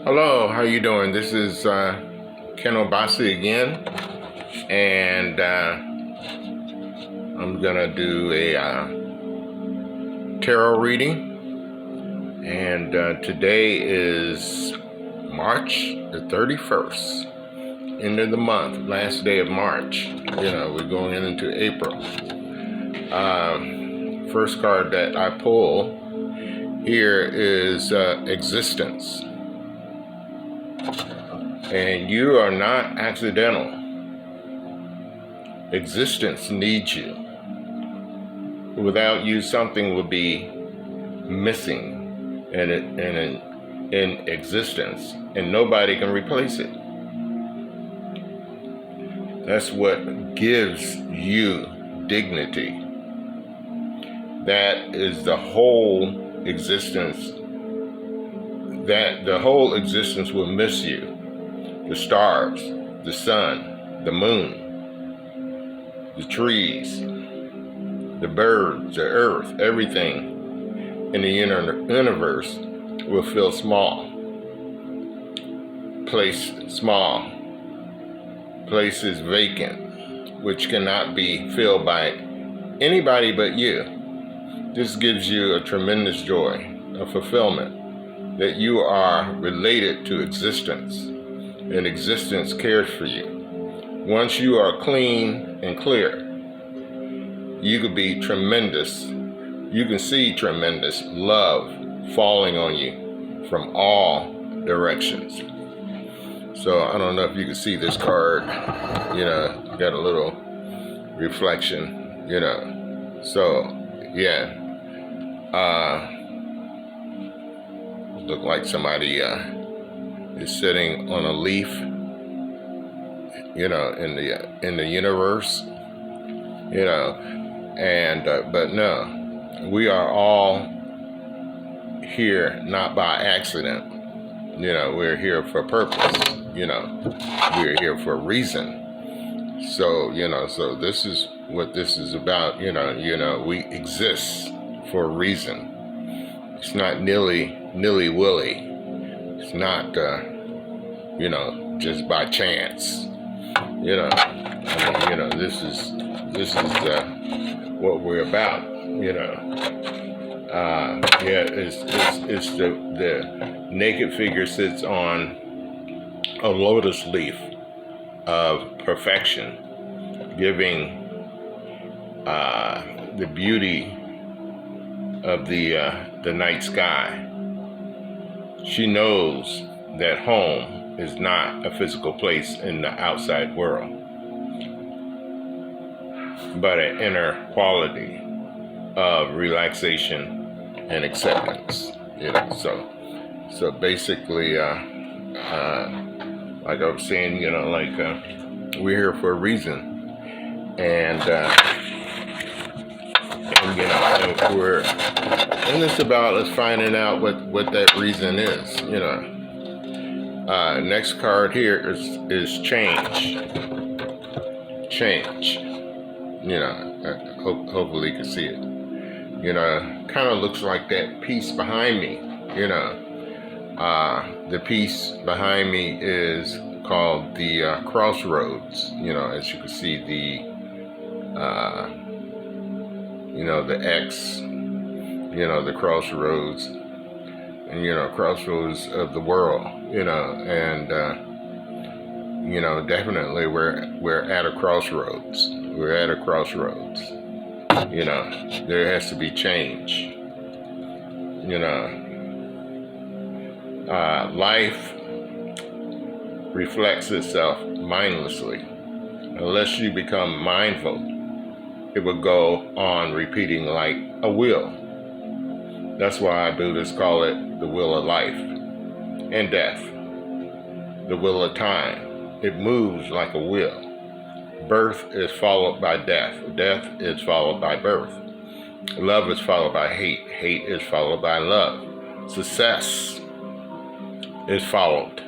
Hello, how you doing? This is Ken Obasi again, and I'm gonna do a tarot reading, and today is March the 31st, end of the month, last day of March. We're going into April. First card that I pull here is existence. And you are not accidental. Existence needs you. Without you, something will be missing in existence, and nobody can replace it. That's what gives you dignity. That is the whole existence. That the whole existence will miss you. The stars, the sun, the moon, the trees, the birds, the earth, everything in the universe will feel small. Small. Place is vacant, which cannot be filled by anybody but you. This gives you a tremendous joy, a fulfillment, that you are related to existence. And existence cares for you. Once you are clean and clear, you could be tremendous. You can see tremendous love falling on you from all directions. So I don't know if you can see this card, got a little reflection, So yeah, look like somebody is sitting on a leaf, in the universe, but no, we are all here not by accident. We're here for purpose. We're here for a reason. So so this is what this is about. We exist for a reason. It's not nilly-willy. It's not, just by chance. This is what we're about. It's the naked figure sits on a lotus leaf of perfection, giving the beauty of the night sky. She knows that home is not a physical place in the outside world, but an inner quality of relaxation and acceptance. So basically, like I was saying, we're here for a reason, and it's about us finding out what that reason is. Next card here is change. Change. Hopefully you can see it. Kind of looks like that piece behind me. The piece behind me is called the crossroads. As you can see, the X. The crossroads. And crossroads of the world. And definitely we're at a crossroads. We're at a crossroads. There has to be change. Life reflects itself mindlessly. Unless you become mindful, it will go on repeating like a wheel. That's why Buddhists call it the wheel of life and death, the wheel of time. It moves like a wheel. Birth is followed by death. Death is followed by birth. Love is followed by hate. Hate is followed by love. Success is followed.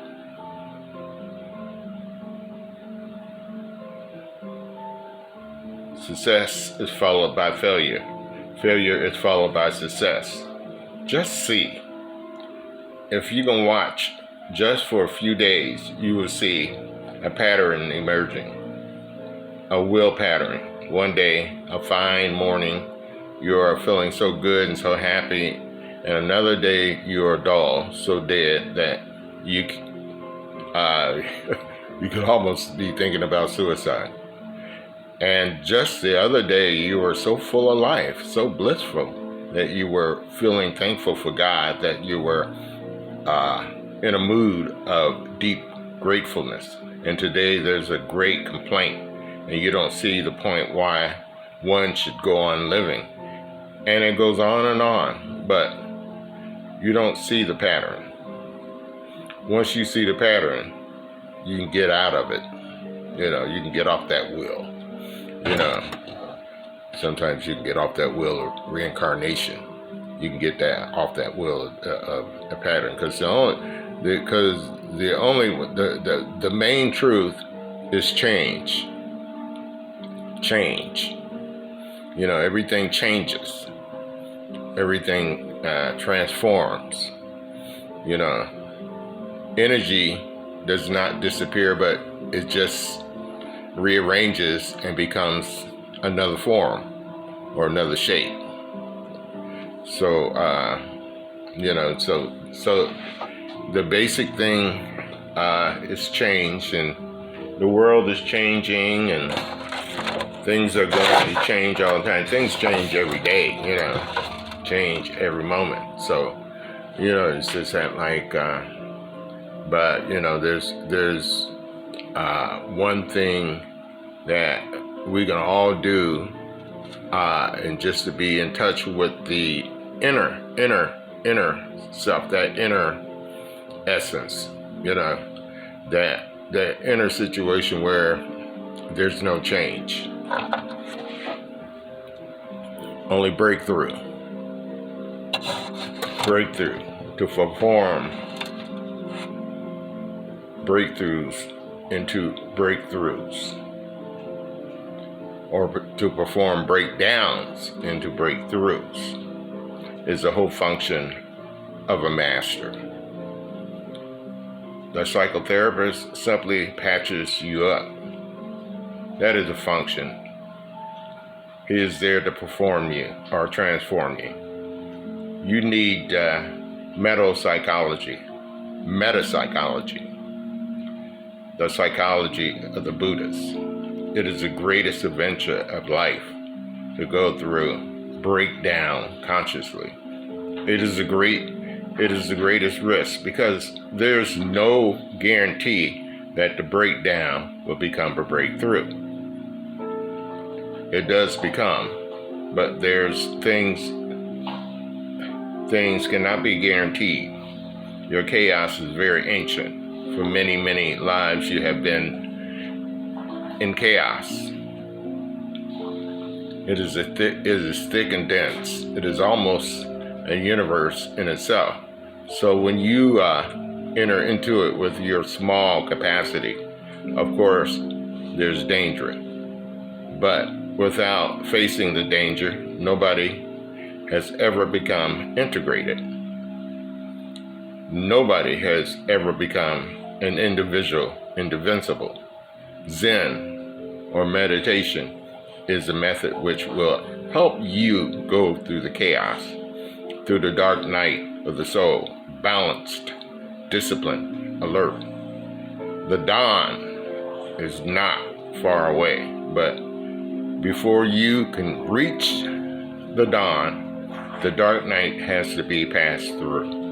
Success is followed by failure. Failure is followed by success. Just see. If you can watch just for a few days, you will see a pattern emerging, a will pattern. One day, a fine morning, you are feeling so good and so happy, and another day you are dull, so dead that you you could almost be thinking about suicide. And just the other day, you were so full of life, so blissful, that you were feeling thankful for God, that you were in a mood of deep gratefulness. And today there's a great complaint, and you don't see the point why one should go on living. And it goes on, but you don't see the pattern. Once you see the pattern, you can get out of it. You can get off that wheel. Sometimes you can get off that wheel of reincarnation. You can get that off that wheel of a pattern, because the main truth is change. Change. Everything changes. Everything transforms. Energy does not disappear, but it just rearranges and becomes another form or another shape. So, so the basic thing is change, and the world is changing, and things are going to change all the time. Things change every day, change every moment. So, it's just that but there's one thing that we can all do, and just to be in touch with the inner self, that inner essence, that inner situation where there's no change, only breakthrough to perform breakthroughs into breakthroughs, or to perform breakdowns into breakthroughs, is the whole function of a master. The psychotherapist simply patches you up. That is a function. He is there to perform you or transform you. You need metapsychology, the psychology of the Buddhists. It is the greatest adventure of life to go through, break down consciously. It is the greatest risk, because there's no guarantee that the breakdown will become a breakthrough. It does become, but there's things cannot be guaranteed. Your chaos is very ancient. For many, many lives you have been in chaos. It is thick and dense. It is almost a universe in itself. So when you enter into it with your small capacity, of course, there's danger. But without facing the danger, nobody has ever become integrated. Nobody has ever become an individual, indivisible. Zen, or meditation, is a method which will help you go through the chaos, through the dark night of the soul, balanced, disciplined, alert. The dawn is not far away, but before you can reach the dawn, the dark night has to be passed through.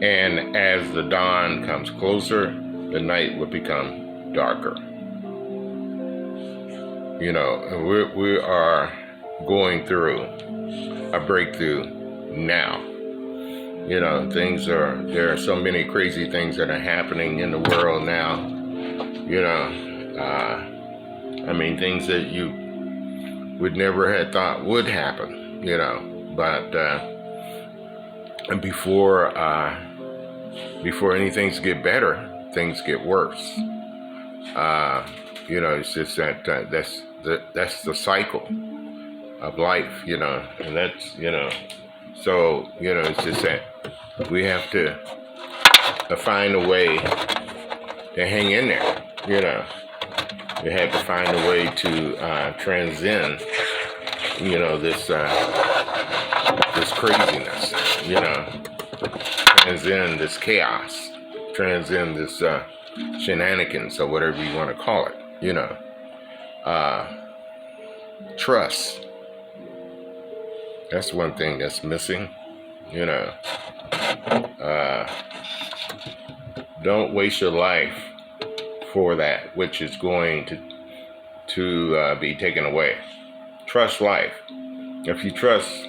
And as the dawn comes closer, the night will become darker. We are going through a breakthrough now. There are so many crazy things that are happening in the world now. Things that you would never have thought would happen, but before anything get better, things get worse. It's just that that's the cycle of life, and that's, so, it's just that we have to to find a way to hang in there, you know. You had to find a way to transcend, you know, this craziness, you know, transcend this chaos, transcend this shenanigans or whatever you want to call it, you know. Trust. That's one thing that's missing, you know. Don't waste your life for that which is going to be taken away. Trust life. If you trust,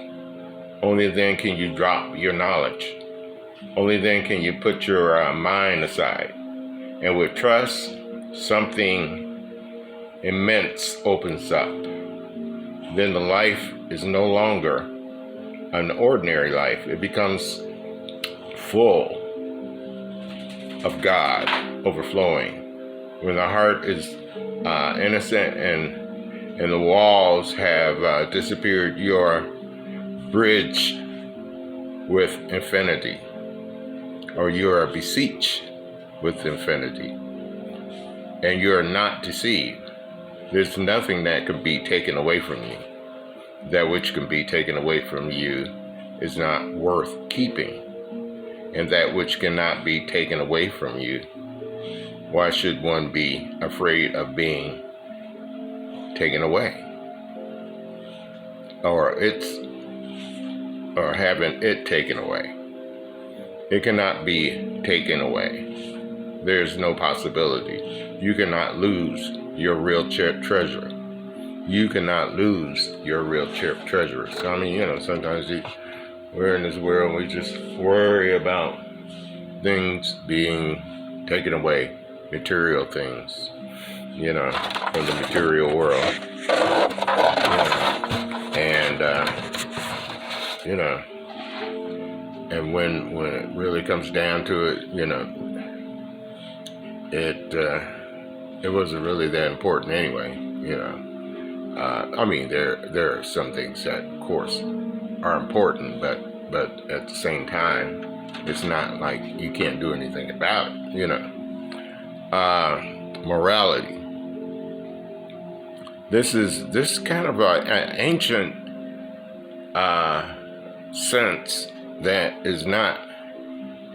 only then can you drop your knowledge. Only then can you put your mind aside. And with trust, something immense opens up. Then the life is no longer an ordinary life. It becomes full of God, overflowing. When the heart is innocent and the walls have disappeared, you're bridged with infinity, or you are beseeched with infinity, and you're not deceived. There's nothing that can be taken away from you. That which can be taken away from you is not worth keeping, and that which cannot be taken away from you, why should one be afraid of being taken away, or having it taken away? It cannot be taken away. There's no possibility. You cannot lose your real treasure. You cannot lose your real treasure. So, I mean, you know, sometimes we're in this world, we just worry about things being taken away, material things, you know, from the material world. You know, and when it really comes down to it, you know, it wasn't really that important anyway, you know. I mean, there are some things that, of course, are important, but at the same time, it's not like you can't do anything about it, you know. Morality. This kind of an ancient sense that is not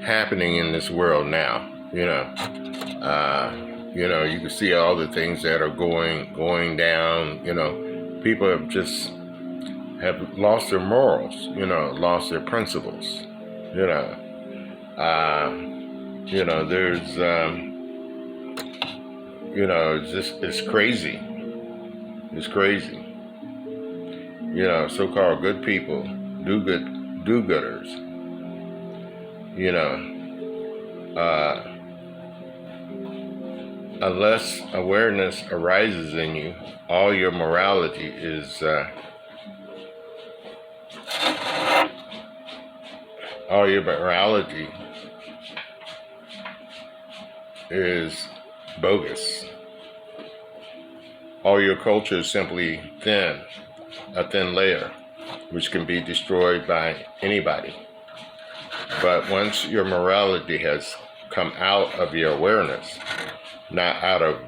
happening in this world now, you know. You know, you can see all the things that are going down, you know. People have lost their morals, you know, lost their principles, you know. You know, there's, you know, it's crazy. It's crazy. You know, so-called good people, do-gooders, you know, unless awareness arises in you, all your morality is bogus. All your culture is simply a thin layer, which can be destroyed by anybody. But once your morality has come out of your awareness, not out of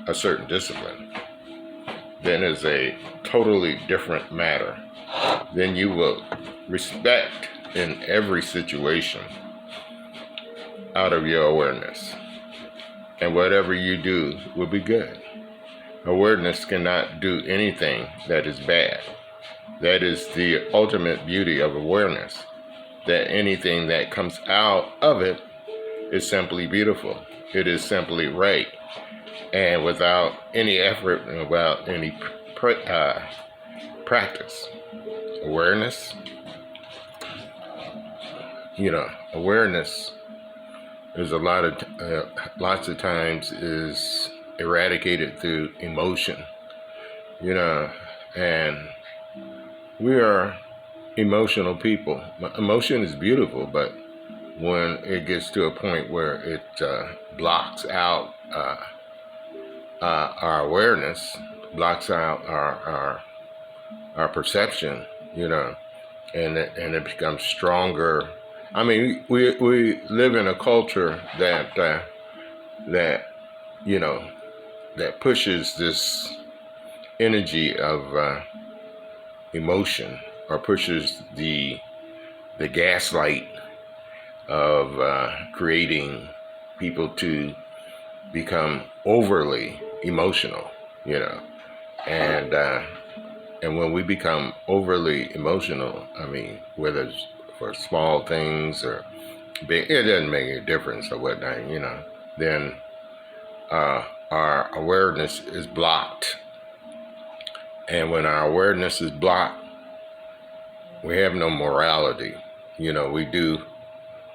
a certain discipline, then it's a totally different matter. Then you will respect in every situation out of your awareness. And whatever you do will be good. Awareness cannot do anything that is bad. That is the ultimate beauty of awareness, that anything that comes out of it is simply beautiful. It is simply right, and without any effort and without any practice. Awareness, you know, awareness is lots of times is eradicated through emotion, you know, and we are emotional people. Emotion is beautiful, but when it gets to a point where it blocks out our awareness, blocks out our perception, you know, and it becomes stronger I mean, we live in a culture that you know that pushes this energy of emotion, or pushes the gaslight of creating people to become overly emotional, you know, and and when we become overly emotional, I mean, whether it's for small things or big, it doesn't make any difference or whatnot, you know, then our awareness is blocked. And when our awareness is blocked, we have no morality. You know, we do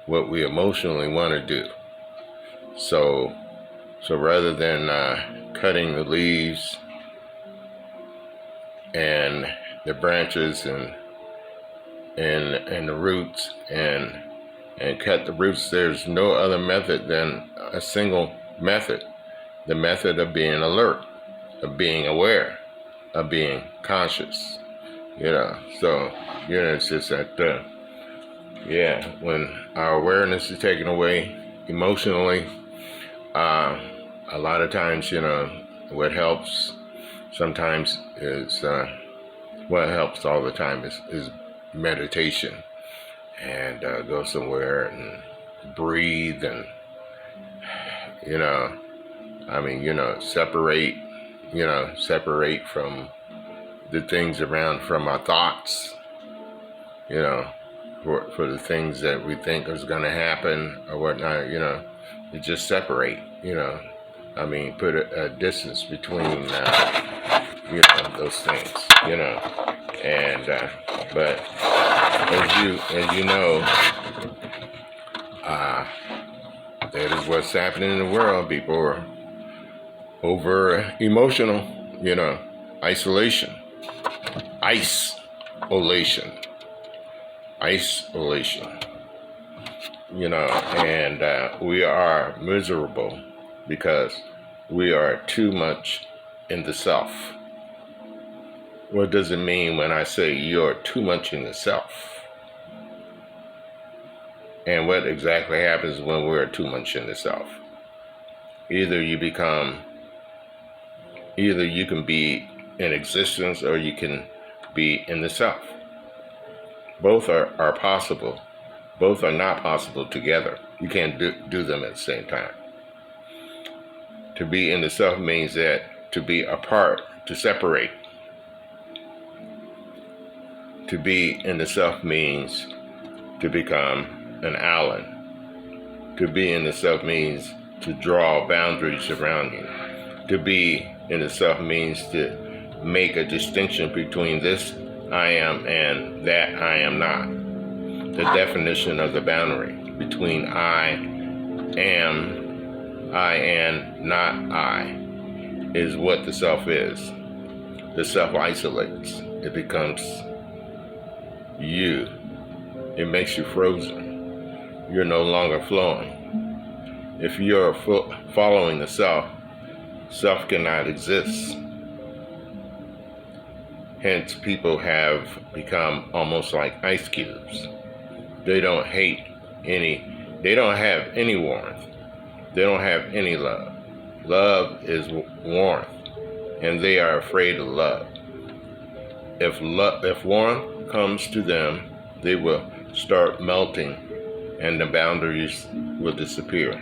what we emotionally want to do. So, so rather than cutting the leaves and the branches and the roots and cut the roots, there's no other method than a single method: the method of being alert, of being aware, of being conscious. You know, so you know, it's just that yeah, when our awareness is taken away emotionally, a lot of times, you know, what helps sometimes is what helps all the time is meditation, and go somewhere and breathe, and you know, I mean, you know, separate from the things around, from our thoughts, you know, for the things that we think is going to happen or whatnot, you know, to just separate, you know. I mean, put a distance between, you know, those things, you know. And but as you know, that is what's happening in the world. People are over emotional, you know, isolation, isolation, isolation, you know, and we are miserable because we are too much in the self. What does it mean when I say you're too much in the self? And what exactly happens when we're too much in the self? Either you can be in existence, or you can be in the self. Both are possible. Both are not possible together. You can't do them at the same time. To be in the self means that to be apart, to separate. To be in the self means to become an island. To be in the self means to draw boundaries around you. To be in the self means to make a distinction between this I am and that I am not. The definition of the boundary between I am, I and not I, is what the self is. The self isolates. It becomes you. It makes you frozen. You're no longer flowing. If you're following the self, self cannot exist. Hence, people have become almost like ice cubes. They don't they don't have any warmth. They don't have any love. Love is warmth, and they are afraid of love. If warmth comes to them, they will start melting, and the boundaries will disappear.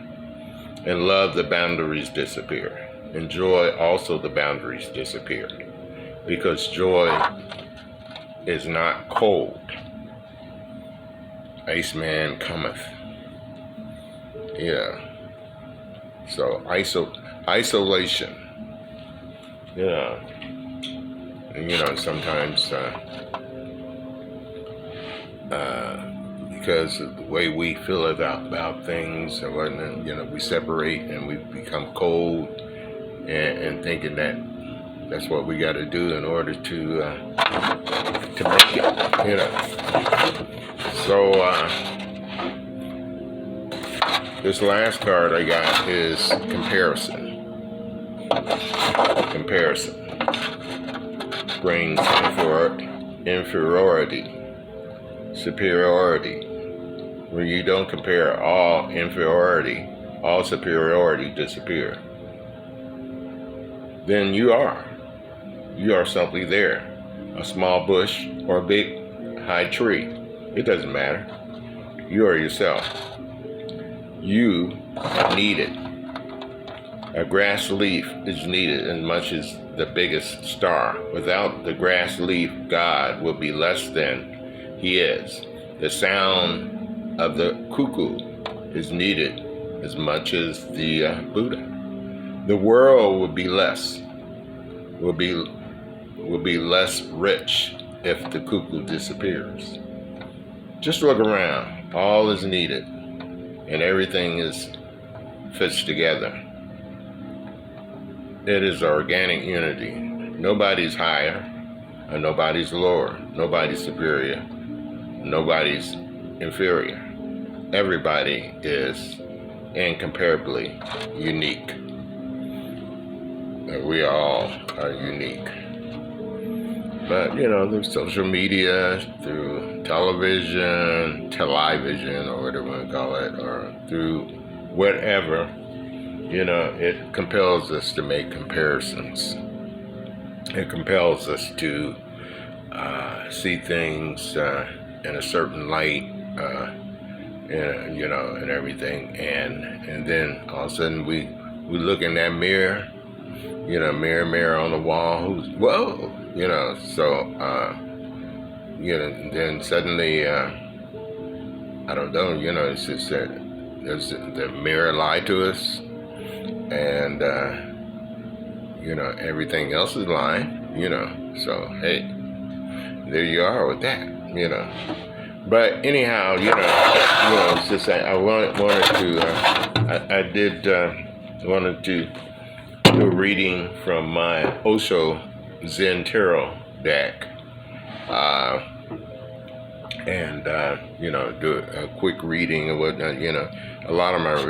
In love, the boundaries disappear. In joy, also the boundaries disappear. Because joy is not cold. Iceman cometh. Yeah. So isolation. Yeah. And you know, sometimes because of the way we feel about things and whatnot, you know, we separate and we become cold, and thinking that that's what we got to do in order to make it, you know. So this last card I got is comparison. Comparison brings inferiority, superiority, when you don't compare, all inferiority, all superiority disappear. Then you are simply there, a small bush or a big high tree. It doesn't matter. You are yourself. You are needed. A grass leaf is needed as much as the biggest star. Without the grass leaf, God will be less than He is. The sound of the cuckoo is needed as much as the Buddha. The world will be less, will be less rich if the cuckoo disappears. Just look around. All is needed, and everything fits together. It is organic unity. Nobody's higher, and nobody's lower. Nobody's superior. Nobody's inferior. Everybody is incomparably unique. We all are unique. But, through social media, through television, or whatever you want to call it, or through whatever, it compels us to make comparisons. It compels us to see things in a certain light, and everything. And then all of a sudden we look in that mirror, mirror on the wall, whoa, then suddenly, I don't know, it's just that does the mirror lie to us? And, everything else is lying, so, hey, there you are with that, But anyhow, it's just that I wanted to do a reading from my Osho Zen tarot deck, and do a quick reading of what, a lot of my